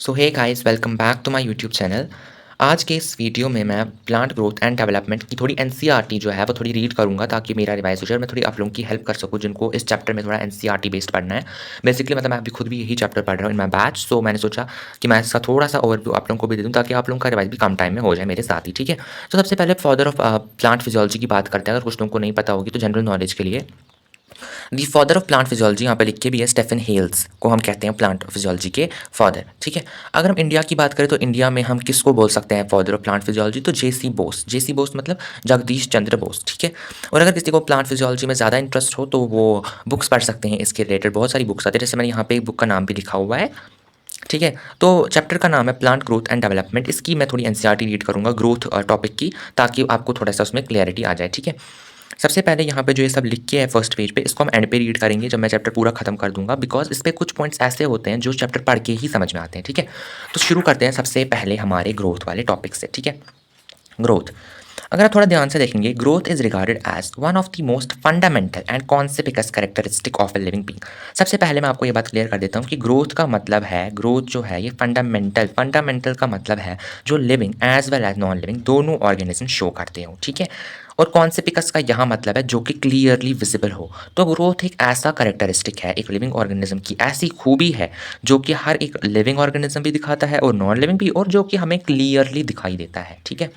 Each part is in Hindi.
So hey guys welcome back to my YouTube channel. आज के इस वीडियो में मैं प्लांट ग्रोथ एंड डेवलपमेंट की थोड़ी एनसीईआरटी जो है वो थोड़ी रीड करूंगा ताकि मेरा रिवाइज हो जाए और मैं थोड़ी आप लोगों की हेल्प कर सकूं जिनको इस चैप्टर में थोड़ा एनसीईआरटी बेस्ड पढ़ना है। बेसिकली मतलब मैं अभी खुद भी यही चैप्टर पढ़ रहा हूँ इन माय बैच, सो मैंने सोचा कि मैं इसका थोड़ा सा ओवरव्यू आप लोगों को भी दे दूँ ताकि आप लोगों का रिवाइज भी कम टाइम में हो जाए मेरे साथ ही। ठीक है, तो सबसे पहले फादर ऑफ प्लांट फिजियोलॉजी की बात करते हैं। अगर कुछ लोगों को नहीं पता होगी तो जनरल नॉलेज के लिए the father of plant physiology यहाँ पे लिख के भी है, स्टेफन हेल्स को हम कहते हैं प्लांट फिजियोलॉजी के फादर। ठीक है, अगर हम इंडिया की बात करें तो इंडिया में हम किसको बोल सकते हैं फादर ऑफ प्लांट फिजियोलॉजी? तो जेसी बोस। जेसी बोस मतलब जगदीश चंद्र बोस। ठीक है, और अगर किसी को प्लांट फिजियोलॉजी में ज़्यादा इंटरेस्ट हो तो वो बुक्स पढ़ सकते हैं इसके रिलेटेड। बहुत सारी बुक्स आती है, जैसे मैंने यहाँ पे एक बुक का नाम भी लिखा हुआ है। ठीक है, तो चैप्टर का नाम है प्लांट ग्रोथ एंड डेवलपमेंट। इसकी मैं थोड़ी एनसीईआरटी रीड करूंगा ग्रोथ टॉपिक की, ताकि आपको थोड़ा सा उसमें क्लैरिटी आ जाए। ठीक है, सबसे पहले यहाँ पे जो ये सब लिख के है फर्स्ट पेज पे, इसको हम एंड पे रीड करेंगे जब मैं चैप्टर पूरा खत्म कर दूंगा, बिकॉज इस पे कुछ पॉइंट्स ऐसे होते हैं जो चैप्टर पढ़ के ही समझ में आते हैं। ठीक है, तो शुरू करते हैं सबसे पहले हमारे ग्रोथ वाले टॉपिक से। ठीक है, ग्रोथ, अगर आप थोड़ा ध्यान से देखेंगे, growth is regarded as one of the most fundamental and conspicuous characteristic of a living being. सबसे पहले मैं आपको ये बात क्लियर कर देता हूँ कि ग्रोथ का मतलब है, ग्रोथ जो है ये फंडामेंटल, फंडामेंटल का मतलब है जो living as well as non living दोनों ऑर्गेनिज्म शो करते हो। ठीक है, और कॉन्सिपिकस का यहाँ मतलब है जो कि क्लियरली विजिबल हो। तो ग्रोथ एक ऐसा कैरेक्टरिस्टिक है, एक लिविंग ऑर्गेनिज्म की ऐसी खूबी है जो कि हर एक लिविंग ऑर्गेनिज्म भी दिखाता है और नॉन लिविंग भी, और जो कि हमें क्लियरली दिखाई देता है। ठीक है,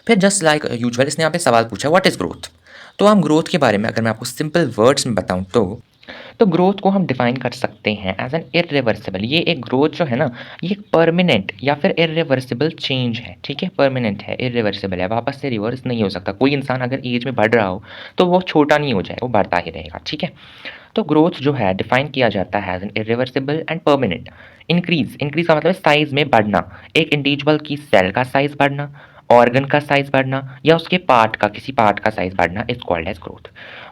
फिर जस्ट लाइक यूजुअल इसने यहाँ पे सवाल पूछा व्हाट इज़ ग्रोथ। तो हम ग्रोथ के बारे में अगर मैं आपको सिंपल वर्ड्स में बताऊँ तो ग्रोथ को हम डिफाइन कर सकते हैं एज एन इरिवर्सिबल। ये एक ग्रोथ जो है ना, ये एक परमानेंट या फिर इरिवर्सिबल चेंज है। ठीक है, परमानेंट है, इरिवर्सिबल है, वापस से रिवर्स नहीं हो सकता। कोई इंसान अगर एज में बढ़ रहा हो तो वो छोटा नहीं हो जाए, वो बढ़ता ही रहेगा। ठीक है, तो ग्रोथ जो है डिफाइन किया जाता है as an irreversible and permanent increase. Increase का मतलब साइज में बढ़ना, एक इंडिविजुअल की सेल का साइज बढ़ना, ऑर्गन का साइज बढ़ना, या उसके पार्ट का, किसी पार्ट का साइज बढ़ना is called as growth.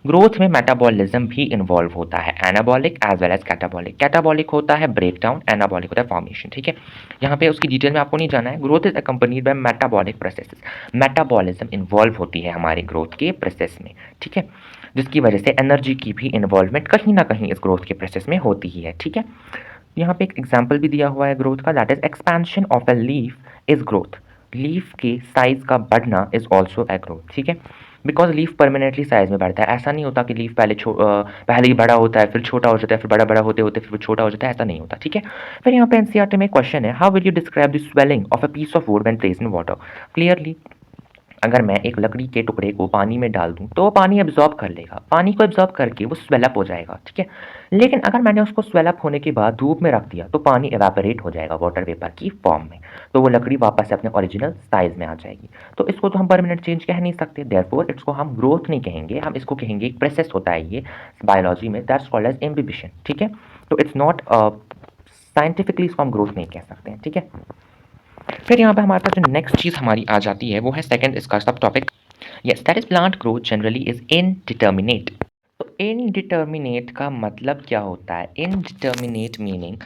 Growth में मेटाबॉलिज्म भी इन्वॉल्व होता है, anabolic as well as catabolic. Catabolic होता है ब्रेक डाउन, एनाबॉलिक होता है फॉर्मेशन। ठीक है, यहाँ पे उसकी डिटेल में आपको नहीं जाना है। Growth is accompanied by metabolic processes. Metabolism involve होती है हमारी ग्रोथ के प्रोसेस में। ठीक है, जिसकी वजह से एनर्जी की भी इन्वॉल्वमेंट कहीं ना कहीं इस ग्रोथ के प्रोसेस में होती ही है। ठीक है, यहाँ पे एक एग्जाम्पल भी दिया हुआ है ग्रोथ का, that is expansion of a leaf is growth. Leaf के साइज का बढ़ना इज ऑल्सो ए ग्रोथ। ठीक है, बिकॉज लीफ परमानेंटली साइज में बढ़ता है। ऐसा नहीं होता कि लीफ पहले ही बड़ा होता है फिर छोटा हो जाता है, फिर बड़ा बड़ा होते होते फिर छोटा हो जाता है, ऐसा नहीं होता। ठीक है, फिर यहाँ पे एनसीईआरटी में क्वेश्चन है, how will you describe the swelling of a piece of wood when placed in water. Clearly, अगर मैं एक लकड़ी के टुकड़े को पानी में डाल दूं तो वो पानी एब्जॉर्ब कर लेगा, पानी को एब्जॉर्ब करके वो स्वेलअप हो जाएगा। ठीक है, लेकिन अगर मैंने उसको स्वेलअप होने के बाद धूप में रख दिया तो पानी एवापोरेट हो जाएगा वाटर वेपर की फॉर्म में, तो वो लकड़ी वापस से अपने ओरिजिनल साइज में आ जाएगी। तो इसको तो हम परमानेंट चेंज कह नहीं सकते, देयरफॉर इसको हम ग्रोथ नहीं कहेंगे, हम इसको कहेंगे एक प्रोसेस होता है ये बायोलॉजी में, दैट्स कॉल्ड एज इम्बिबिशन। ठीक है, तो इट्स नॉट साइंटिफिकली इसको हम ग्रोथ नहीं कह सकते हैं। ठीक है, फिर यहाँ पे हमारे पास जो नेक्स्ट चीज़ हमारी आ जाती है वो है सेकंड इसका सब topic. Yes, that is plant growth generally is indeterminate. तो इनडिटर्मिनेट का मतलब क्या होता है? Indeterminate meaning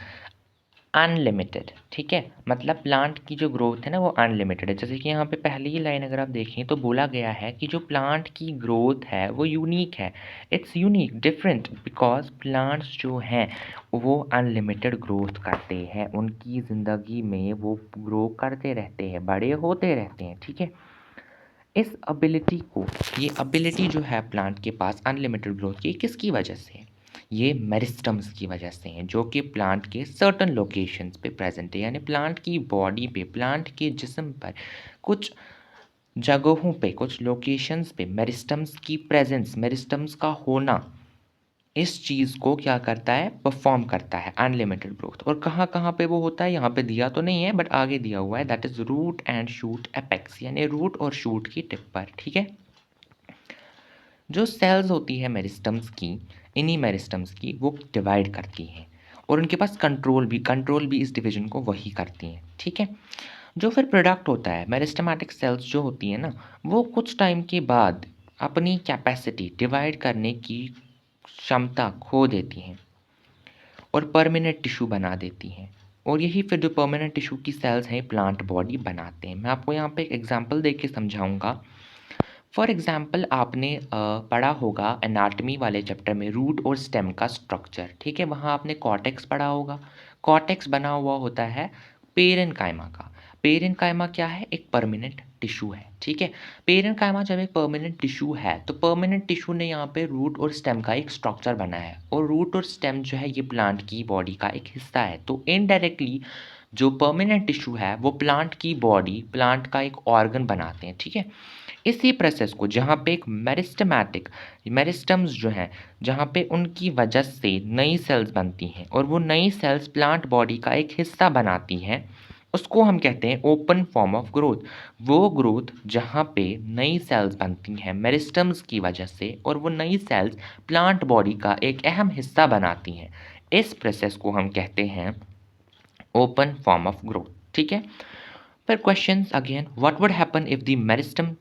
unlimited. ठीक है, मतलब प्लांट की जो ग्रोथ है ना वो अनलिमिटेड है। जैसे कि यहाँ पे पहली ही लाइन अगर आप देखें तो बोला गया है कि जो प्लांट की ग्रोथ है वो यूनिक है। It's unique, different, because plants जो हैं वो अनलिमिटेड ग्रोथ करते हैं, उनकी ज़िंदगी में वो ग्रो करते रहते हैं, बड़े होते रहते हैं। ठीक है, इस एबिलिटी को, ये एबिलिटी जो है प्लांट के पास अनलिमिटेड ग्रोथ की, किसकी वजह से? ये मेरिस्टम्स की वजह से हैं, जो कि प्लांट के सर्टन लोकेशंस पे प्रेजेंट है, यानी प्लांट की बॉडी पे, प्लांट के जिस्म पर कुछ जगहों पे, कुछ लोकेशंस पे मेरिस्टम्स की प्रेजेंस, मेरिस्टम्स का होना इस चीज़ को क्या करता है? परफॉर्म करता है अनलिमिटेड ग्रोथ। और कहाँ कहाँ पे वो होता है यहाँ पे दिया तो नहीं है, बट आगे दिया हुआ है, that is root and shoot apex, यानी रूट और शूट की टिप पर। ठीक है, जो सेल्स होती है मेरिस्टम्स की, इन्हीं मेरिस्टम्स की वो डिवाइड करती हैं, और उनके पास कंट्रोल भी इस डिवीजन को वही करती हैं। ठीक है, जो फिर प्रोडक्ट होता है, मेरिस्टमेटिक सेल्स जो होती है ना, वो कुछ टाइम के बाद अपनी कैपेसिटी डिवाइड करने की क्षमता खो देती हैं और परमानेंट टिश्यू बना देती हैं, और यही फिर जो परमानेंट टिश्यू की सेल्स हैं प्लांट बॉडी बनाते हैं। मैं आपको यहाँ पे एक एग्जांपल दे के समझाऊंगा। फॉर एग्जांपल आपने पढ़ा होगा एनाटॉमी वाले चैप्टर में रूट और स्टेम का स्ट्रक्चर। ठीक है, वहाँ आपने कॉर्टेक्स पढ़ा होगा। कॉर्टेक्स बना हुआ होता है पेरेन्काइमा का। पेरेन्काइमा क्या है? एक परमानेंट टिश्यू है, ठीक है। पेरेन्काइमा जब एक परमानेंट टिश्यू है तो परमानेंट टिश्यू ने यहाँ पे रूट और स्टेम का एक स्ट्रक्चर बनाया है, और रूट और स्टेम जो है ये प्लांट की बॉडी का एक हिस्सा है। तो इनडायरेक्टली जो परमानेंट टिश्यू है वो प्लांट की बॉडी, प्लांट का एक ऑर्गन बनाते हैं, ठीक है। इसी प्रोसेस को जहाँ पे एक मेरिस्टेमेटिक मेरिस्टम्स जो हैं, जहाँ पे उनकी वजह से नई सेल्स बनती हैं और वो नई सेल्स प्लांट बॉडी का एक हिस्सा बनाती हैं, उसको हम कहते हैं ओपन फॉर्म ऑफ ग्रोथ। वो ग्रोथ जहाँ पे नई सेल्स बनती हैं मेरिस्टम्स की वजह से, और वो नई सेल्स प्लांट बॉडी का एक अहम हिस्सा बनाती हैं, इस प्रोसेस को हम कहते हैं ओपन फॉर्म ऑफ ग्रोथ, ठीक है। फिर questions again, what would happen if the meristem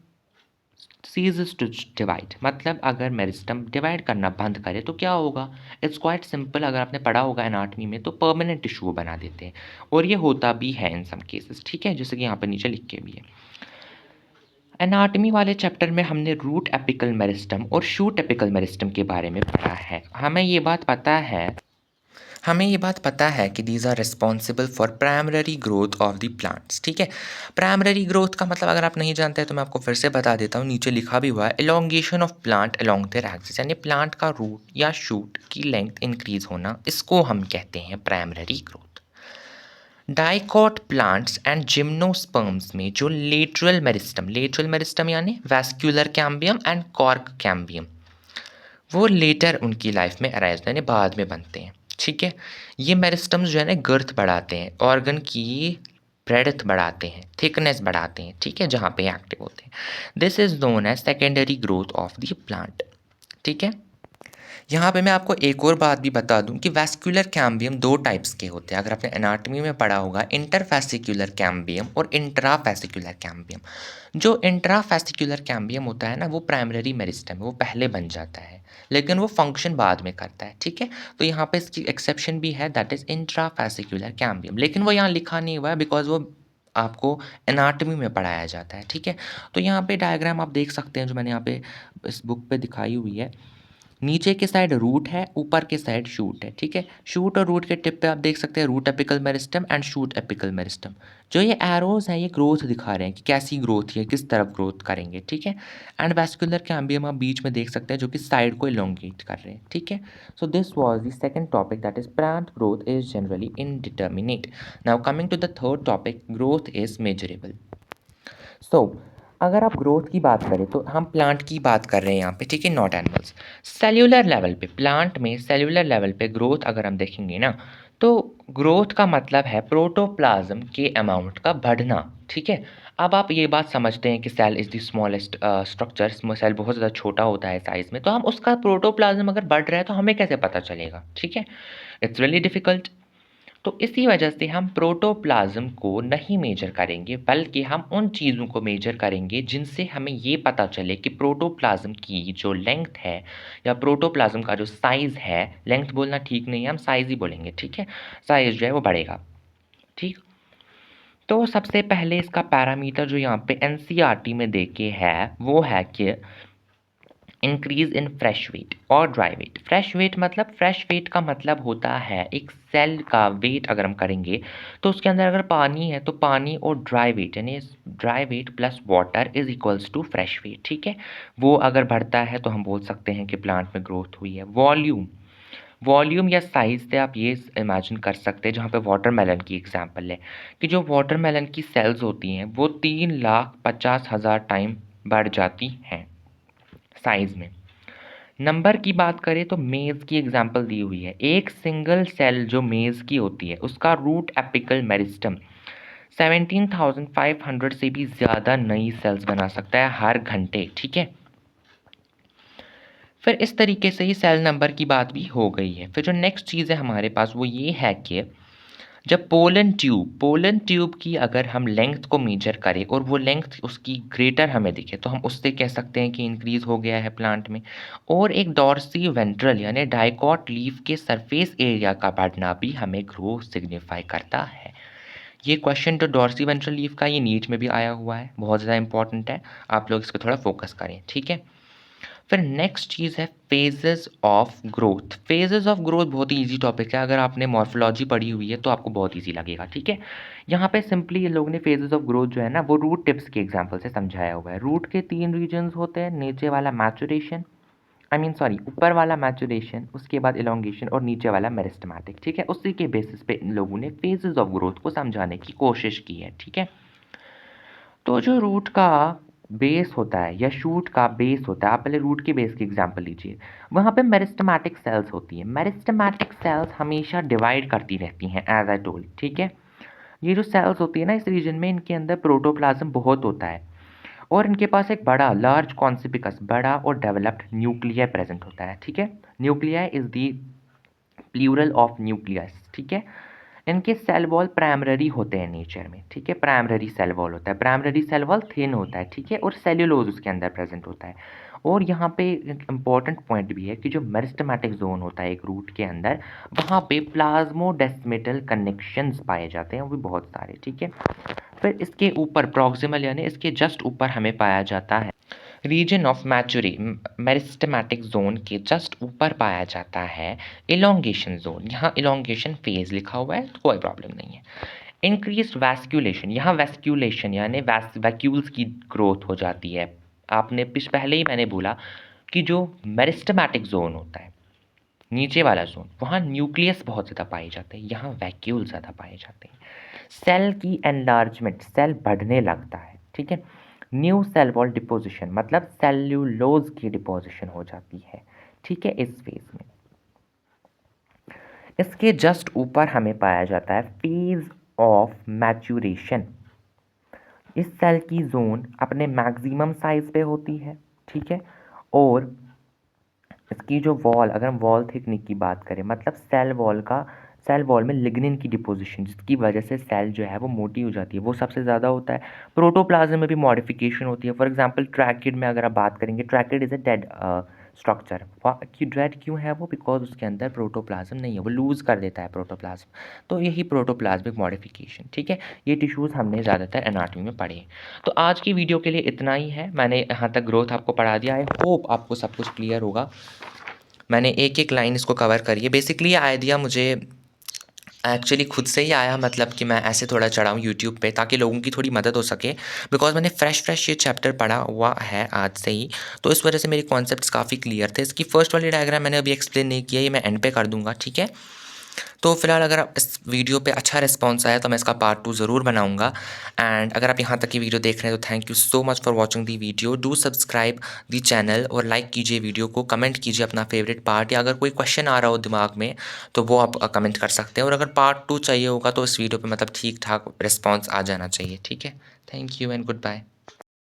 ceases to divide, मतलब अगर मेरिस्टम डिवाइड करना बंद करे तो क्या होगा? It's quite simple. अगर आपने पढ़ा होगा एनाटॉमी में तो परमानेंट टिश्यू बना देते हैं, और ये होता भी है इन सम केसेस, ठीक है, जैसे कि यहाँ पर नीचे लिख के भी है। एनाटॉमी वाले चैप्टर में हमने रूट एपिकल मेरिस्टम और शूट एपिकल मेरिस्टम के बारे में पढ़ा है। हमें ये बात पता है कि these are responsible for primary growth of the plants, ठीक है। प्राइमरी ग्रोथ का मतलब अगर आप नहीं जानते हैं तो मैं आपको फिर से बता देता हूँ, नीचे लिखा भी हुआ है, elongation of plant along their axis, यानी प्लांट का रूट या शूट की लेंथ इंक्रीज होना, इसको हम कहते हैं primary growth. Dicot plants and gymnosperms में जो लेटरल मेरिस्टम यानी vascular cambium and cork cambium, वो लेटर उनकी लाइफ में अराइज यानी बाद में बनते हैं, ठीक है। ये मेरिस्टम्स जो है ना गर्थ बढ़ाते हैं, ऑर्गन की ब्रेडथ बढ़ाते हैं, थिकनेस बढ़ाते हैं, ठीक है, जहाँ पे एक्टिव होते हैं। This is known as secondary growth of the plant, ठीक है। यहाँ पे मैं आपको एक और बात भी बता दूं कि वैस्कुलर कैम्बियम दो टाइप्स के होते हैं। अगर आपने एनाटॉमी में पढ़ा होगा, इंटरफैसिकुलर कैम्बियम और इंट्राफैसिकुलर कैम्बियम। जो इंट्राफैसिकुलर कैम्बियम होता है ना, वो प्राइमरी मेरिस्टम है, वो पहले बन जाता है, लेकिन वो फंक्शन बाद में करता है, ठीक है। तो यहाँ पे इसकी एक्सेप्शन भी है, दैट इज इंट्राफैसिकुलर कैम्बियम, लेकिन वो यहाँ लिखा नहीं हुआ है बिकॉज वो आपको एनाटॉमी में पढ़ाया जाता है, ठीक है। तो यहाँ पे डायग्राम आप देख सकते हैं जो मैंने यहाँ पे इस बुक पे दिखाई हुई है। नीचे के साइड रूट है, ऊपर के साइड शूट है, ठीक है। शूट और रूट के टिप पे आप देख सकते हैं root apical meristem and shoot apical meristem. जो ये एरोज हैं ये ग्रोथ दिखा रहे हैं कि कैसी ग्रोथ है, किस तरफ ग्रोथ करेंगे, ठीक है। एंड वैस्कुलर कैम्बियम आप बीच में देख सकते हैं जो कि साइड को इलोंगेट कर रहे हैं, ठीक है। So this was the second topic, that is plant growth is generally indeterminate. Now coming to the third topic, growth is measurable. So अगर आप ग्रोथ की बात करें तो हम प्लांट की बात कर रहे हैं यहाँ पे, ठीक है, नॉट एनिमल्स। सेल्यूलर लेवल पे, प्लांट में सेल्यूलर लेवल पे ग्रोथ अगर हम देखेंगे ना, तो ग्रोथ का मतलब है प्रोटोप्लाज्म के अमाउंट का बढ़ना, ठीक है। अब आप ये बात समझते हैं कि cell is the smallest structure, cell बहुत ज़्यादा छोटा होता है साइज़ में, तो हम उसका प्रोटोप्लाज्म अगर बढ़ रहा है तो हमें कैसे पता चलेगा, ठीक है। It's really difficult. तो इसी वजह से हम प्रोटोप्लाज्म को नहीं मेजर करेंगे, बल्कि हम उन चीज़ों को मेजर करेंगे जिनसे हमें ये पता चले कि प्रोटोप्लाज्म की जो लेंथ है या प्रोटोप्लाज्म का जो साइज़ है, लेंथ बोलना ठीक नहीं है, हम साइज़ ही बोलेंगे, ठीक है। साइज़ जो है वो बढ़ेगा, ठीक। तो सबसे पहले इसका पैरामीटर जो यहाँ पे एनसीईआरटी में देके है वो है कि इंक्रीज इन फ्रेश वेट और ड्राई वेट। फ्रेश वेट का मतलब होता है एक सेल का वेट अगर हम करेंगे तो उसके अंदर अगर पानी है तो पानी और ड्राई वेट यानी dry weight plus water is equals to fresh weight, ठीक है। वो अगर बढ़ता है तो हम बोल सकते हैं कि प्लांट में ग्रोथ हुई है। वॉल्यूम या साइज से आप ये इमेजिन कर सकते हैं, जहाँ पे वाटरमेलन की एग्जांपल है कि जो वाटरमेलन की सेल्स होती हैं वो 3,50,000 टाइम बढ़ जाती हैं साइज में। नंबर की बात करें तो मेज़ की एग्जांपल दी हुई है। एक सिंगल सेल जो मेज़ की होती है उसका रूट एपिकल मेरिस्टम 17,500 से भी ज़्यादा नई सेल्स बना सकता है हर घंटे, ठीक है। फिर इस तरीके से ही सेल नंबर की बात भी हो गई है। फिर जो नेक्स्ट चीज़ है हमारे पास वो ये है कि जब पोलन ट्यूब की अगर हम लेंथ को मेजर करें और वो लेंथ उसकी ग्रेटर हमें दिखे तो हम उससे कह सकते हैं कि इंक्रीज हो गया है प्लांट में। और एक डॉर्सी वेंट्रल यानी डाइकॉट लीफ के सरफेस एरिया का बढ़ना भी हमें ग्रोथ सिग्निफाई करता है। ये क्वेश्चन तो डॉर्सी वेंट्रल लीफ का ये नीट में भी आया हुआ है, बहुत ज़्यादा इंपॉर्टेंट है, आप लोग इसको थोड़ा फोकस करें, ठीक है। फिर नेक्स्ट चीज़ है phases of growth. Phases of growth बहुत ही ईजी टॉपिक है, अगर आपने मॉर्फोलॉजी पढ़ी हुई है तो आपको बहुत ईजी लगेगा, ठीक है। यहाँ पे सिंपली ये लोगों ने फेजेस ऑफ ग्रोथ जो है ना वो रूट टिप्स के एग्जाम्पल से समझाया हुआ है। रूट के 3 रीजन्स होते हैं, नीचे वाला मैचुरेशन, ऊपर वाला मैचुरेशन, उसके बाद इलोंगेशन और नीचे वाला मेरिस्टेमेटिक, ठीक है। उसी के बेसिस पे इन लोगों ने फेजेस ऑफ ग्रोथ को समझाने की कोशिश की है, ठीक है। तो जो रूट का बेस होता है या शूट का बेस होता है, आप पहले रूट के बेस की एग्जांपल लीजिए। वहाँ पे मेरिस्टेमेटिक सेल्स होती हैं। मेरिस्टेमेटिक सेल्स हमेशा डिवाइड करती रहती हैं एज आई टोल्ड, ठीक है। ये जो सेल्स होती है ना इस रीजन में, इनके अंदर प्रोटोप्लाज्म बहुत होता है और इनके पास एक बड़ा लार्ज कॉन्सिपिकस बड़ा और डेवलप्ड न्यूक्लियर प्रेजेंट होता है, ठीक है। Nuclei is the plural of nucleus, ठीक है। इनके सेल वॉल प्राइमरी होते हैं नेचर में, ठीक है। प्राइमरी सेल वॉल होता है, प्राइमरी सेल वॉल थिन होता है, ठीक है, और सेल्यूलोज उसके अंदर प्रेजेंट होता है। और यहाँ पे एक इम्पॉर्टेंट पॉइंट भी है कि जो मेरिस्टेमेटिक जोन होता है एक रूट के अंदर, वहाँ पे प्लाज्मोडेस्मेटल कनेक्शंस पाए जाते हैं, वो भी बहुत सारे, ठीक है। फिर इसके ऊपर प्रॉक्सिमल यानी इसके जस्ट ऊपर हमें पाया जाता है रीजन ऑफ मैचुरी। मेरिस्टेमेटिक जोन के जस्ट ऊपर पाया जाता है इलोंगेशन जोन। यहाँ इलोंगेशन फेज लिखा हुआ है तो कोई प्रॉब्लम नहीं है। इंक्रीज्ड वैस्कुलेशन, यहाँ वैस्कुलेशन यानी वैक्यूल्स की ग्रोथ हो जाती है। आपने पहले ही मैंने बोला कि जो मेरिस्टेमेटिक जोन होता है नीचे वाला जोन, वहाँ न्यूक्लियस बहुत ज़्यादा पाए जाते हैं, यहाँ वैक्यूल ज़्यादा पाए जाते हैं। सेल की एनलार्जमेंट, सेल बढ़ने लगता है, ठीक है। न्यू सेल वॉल डिपोजिशन मतलब सेल्यूलोज की डिपोजिशन हो जाती है, ठीक है, इस फेज में। इसके जस्ट ऊपर हमें पाया जाता है फेज ऑफ मैच्यूरेशन। इस सेल की जोन अपने मैक्सिमम साइज पे होती है, ठीक है। और इसकी जो वॉल, अगर हम वॉल थिकनिक की बात करें, मतलब सेल वॉल में लिग्निन की डिपोजिशन, जिसकी वजह से सेल जो है वो मोटी हो जाती है, वो सबसे ज़्यादा होता है। प्रोटोप्लाज्म में भी मॉडिफिकेशन होती है। फॉर एग्जांपल ट्रैकिड में अगर आप बात करेंगे, tracheid is a dead structure. Dead क्यों है वो? बिकॉज उसके अंदर प्रोटोप्लाज्म नहीं है, वो लूज़ कर देता है प्रोटोप्लाज्म। तो यही प्रोटोप्लाज्मिक मॉडिफिकेशन, ठीक है। ये टिश्यूज़ हमने ज़्यादातर एनाटॉमी में पढ़े। तो आज की वीडियो के लिए इतना ही है। मैंने यहाँ तक ग्रोथ आपको पढ़ा दिया। आई होप आपको सब कुछ क्लियर होगा। मैंने एक एक लाइन इसको कवर करी है। बेसिकली ये आइडिया मुझे एक्चुअली खुद से ही आया, मतलब कि मैं ऐसे थोड़ा चढ़ाऊँ यूट्यूब पे ताकि लोगों की थोड़ी मदद हो सके। बिकॉज मैंने फ्रेश ये चैप्टर पढ़ा हुआ है आज से ही, तो इस वजह से मेरे कॉन्सेप्ट्स काफ़ी क्लियर थे। इसकी फर्स्ट वाली डायग्राम मैंने अभी एक्सप्लेन नहीं किया, ये मैं एंड पे कर दूंगा, ठीक है। तो फिलहाल अगर आप इस वीडियो पे अच्छा रिस्पॉन्स आया तो मैं इसका पार्ट 2 ज़रूर बनाऊंगा। एंड अगर आप यहाँ तक की वीडियो देख रहे हैं तो thank you so much for watching the video. Do subscribe the channel और लाइक कीजिए वीडियो को, कमेंट कीजिए अपना फेवरेट पार्ट, या अगर कोई क्वेश्चन आ रहा हो दिमाग में तो वो आप कमेंट कर सकते हैं। और अगर पार्ट 2 चाहिए होगा तो इस वीडियो पर मतलब ठीक ठाक रिस्पॉन्स आ जाना चाहिए, ठीक है। Thank you and good bye.